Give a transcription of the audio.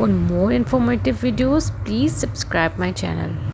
For more informative videos, please subscribe my channel.